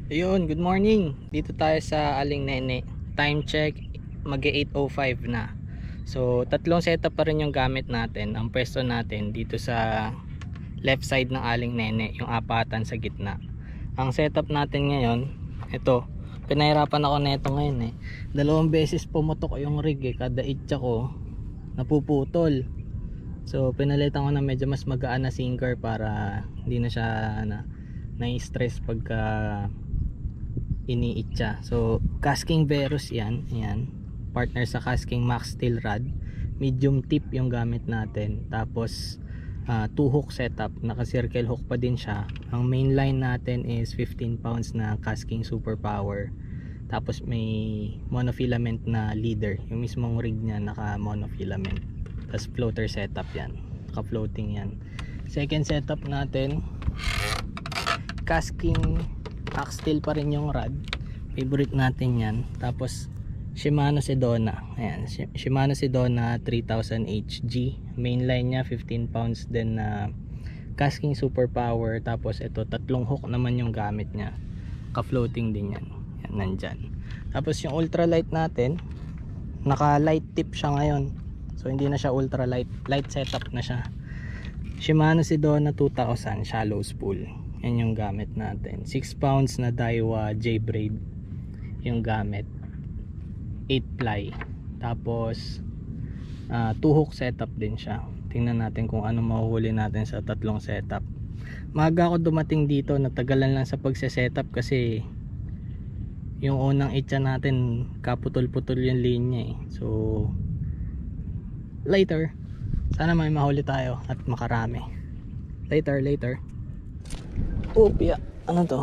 Ayun, good morning. Dito tayo sa Aling Nene. Time check, mag-8:05 na. So, tatlong setup pa rin yung gamit natin. Ang pwesto natin dito sa left side ng Aling Nene, yung apatan sa gitna. Ang setup natin ngayon, ito. Pinahirapan ako nito ngayon eh. Dalawang beses pumutok yung rig eh. Kada itcha ko, napuputol. So, pinalitan ko na medyo mas magaan na sinker para hindi na siya na-stress pagka iniitsa. So casking Verus yan, ayan, partner sa casking Max Steel Rod. Medium tip yung gamit natin. Tapos 2 hook setup, naka circle hook pa din siya. Ang main line natin is 15 pounds na casking Super Power. Tapos may monofilament na leader, yung mismong rig niya naka monofilament. Tapos floater setup yan, naka floating yan. Second setup natin, casking Max Steel pa rin yung rod, favorite natin yan. Tapos Shimano Sedona, ayan, Shimano Sedona 3000 HG, mainline nya 15 pounds din na casking Super Power. Tapos ito, tatlong hook naman yung gamit nya, ka-floating din yan, yan nandyan. Tapos yung ultralight natin, naka light tip siya ngayon, so hindi na siya ultralight, light setup na siya. Shimano Sedona 2000 shallow spool, yan yung gamit natin. 6 pounds na Daiwa J-braid yung gamit, 8 ply. Tapos 2 hook setup din siya. Tingnan natin kung ano mahuhuli natin sa tatlong setup. Maaga ako dumating dito, natagalan lang sa pagse-setup kasi yung unang itcha natin kaputol-putol yung linya eh. So later, sana may mahuli tayo at makarami. Later. Opya, ano to?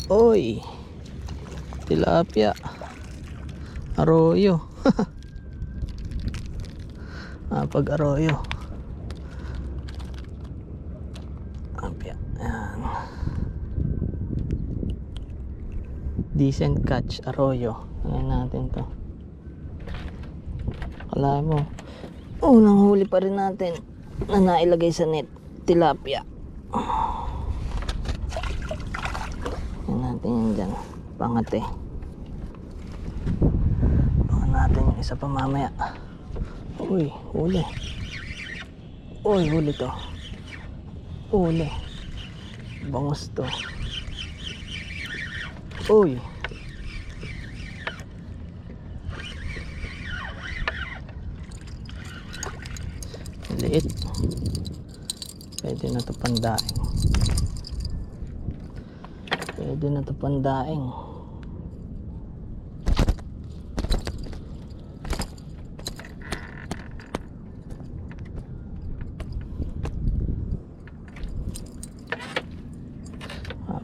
Oy, tilapia, arroyo. Pag arroyo, opya, ayan. Decent catch, arroyo. Ano natin to? Kala mo, unang huli pa rin natin na nailagay sa net, tilapia. Yan natin yan dyan, pangate. Baka natin yung isa pa mamaya. Uy, huli. Uy, huli to. Huli. Bangus to. Uy. Liit. Pwede na to pandaing. Pwede na to pandaing.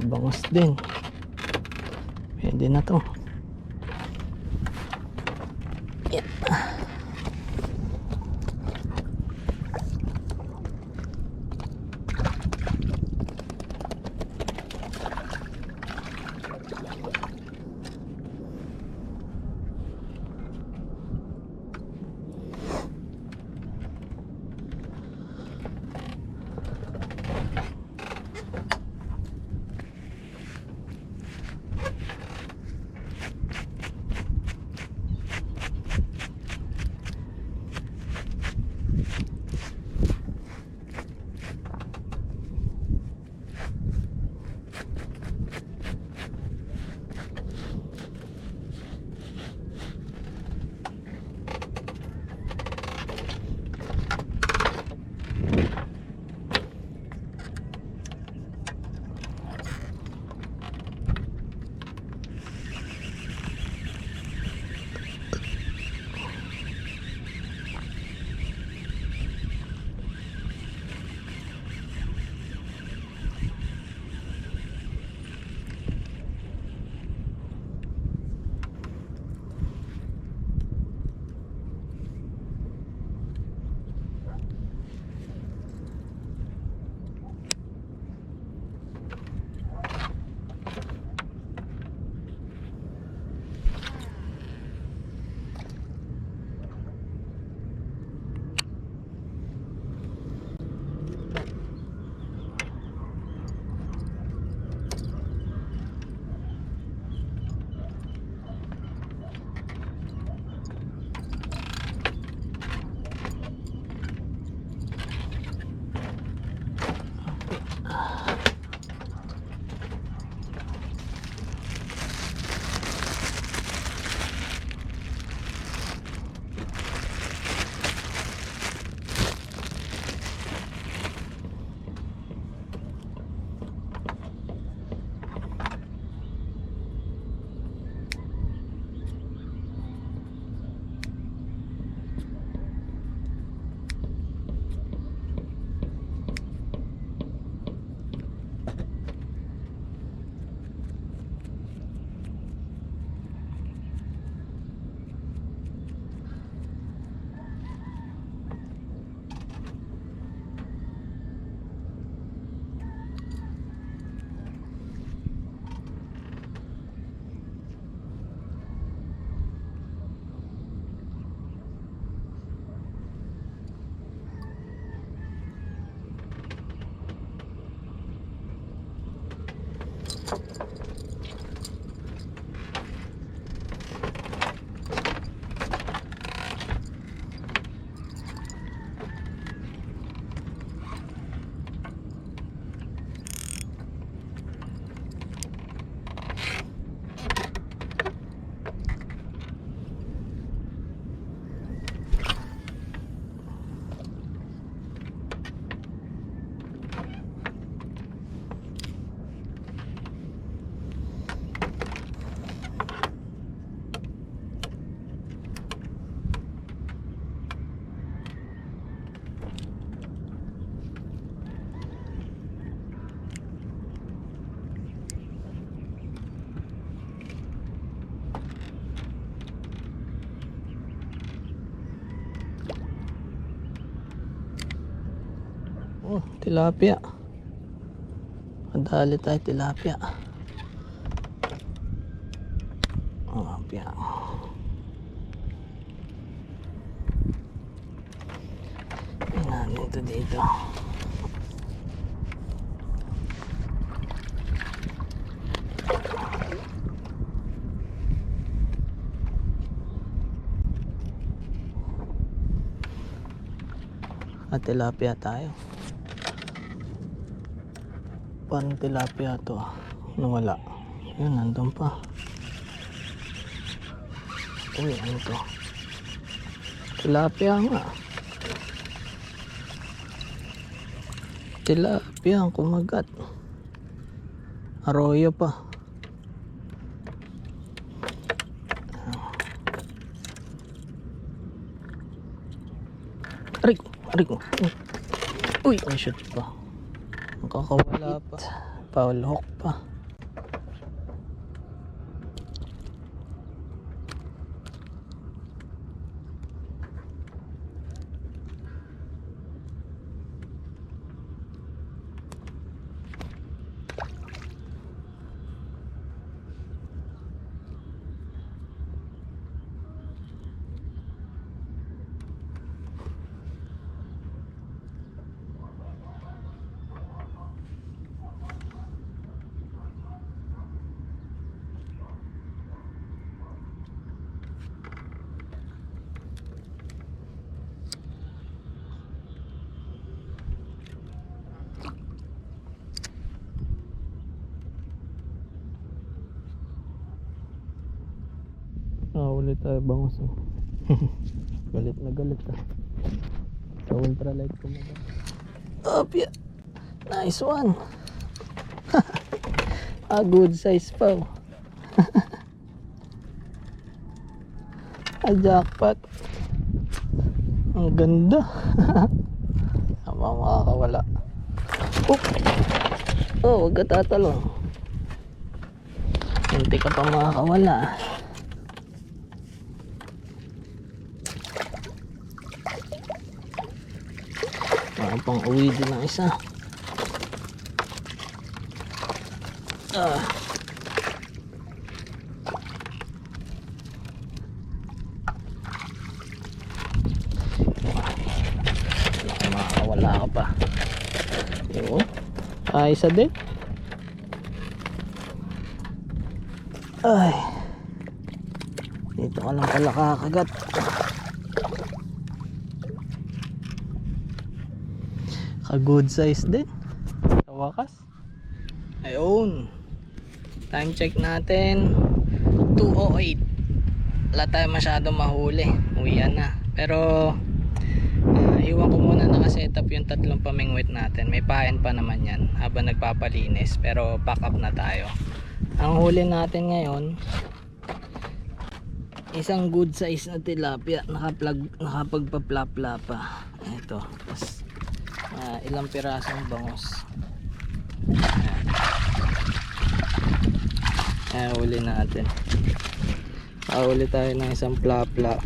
Bangus din. Pwede na to. Yeah. Oh, tilapia. Madali tayo tilapia. Tilapia. Tingnan ito dito. At tilapia tayo. Parang tilapia to. Nawala. Yun, nandun pa. Uy, ano to? Tilapia nga. Tilapia ang kumagat. Arroyo pa. Aray! Aray ko! Uy! May shoot pa. Nakakawala pa. Foul hook pa. Ulit tayo bangos. Galit na galit sa ultralight ko mo. Opya. Nice one. A good size pa. A jackpot. Ang ganda. Tama, makakawala. Oop. Oh, wag ka tatalong. Hindi ka pa makakawala. Pang uwi din ng isa. Makakawala ka pa. Yun. Isa din. Ay. Dito ka lang pala kakagat. Good size din sa wakas. Ayun, time check natin 2:08. Wala tayo masyado mahuli, uwian na. Pero iwan ko muna nakasetup yung tatlong pamingwit natin. May pain pa naman yan habang nagpapalinis, pero pack up na tayo. Ang huli natin ngayon, isang good size na tilapia, nakapagpa-plapla pa. Ito, tapos ilang pirasong bangos. Uli natin. Uli tayo ng isang plapla,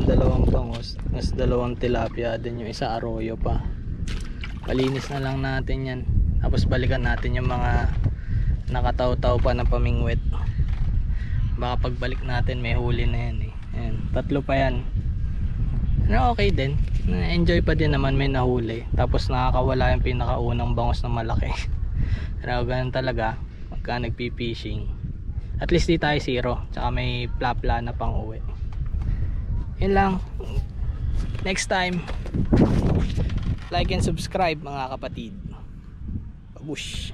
dalawang bangos, mas dalawang tilapia, din yung isa arroyo pa. Palinis na lang natin yan, tapos balikan natin yung mga nakataw-taw pa na pamingwit. Baka pagbalik natin may huli na yan eh. Ayan, tatlo pa yan. Okay din, enjoy pa din naman, may nahuli. Tapos nakakawala yung pinakaunang bangos na malaki. Pero ganun talaga, pagka nagpi-fishing. At least di tayo zero, tsaka may plana pang uwi. Yun lang. Next time, like and subscribe mga kapatid. Babush.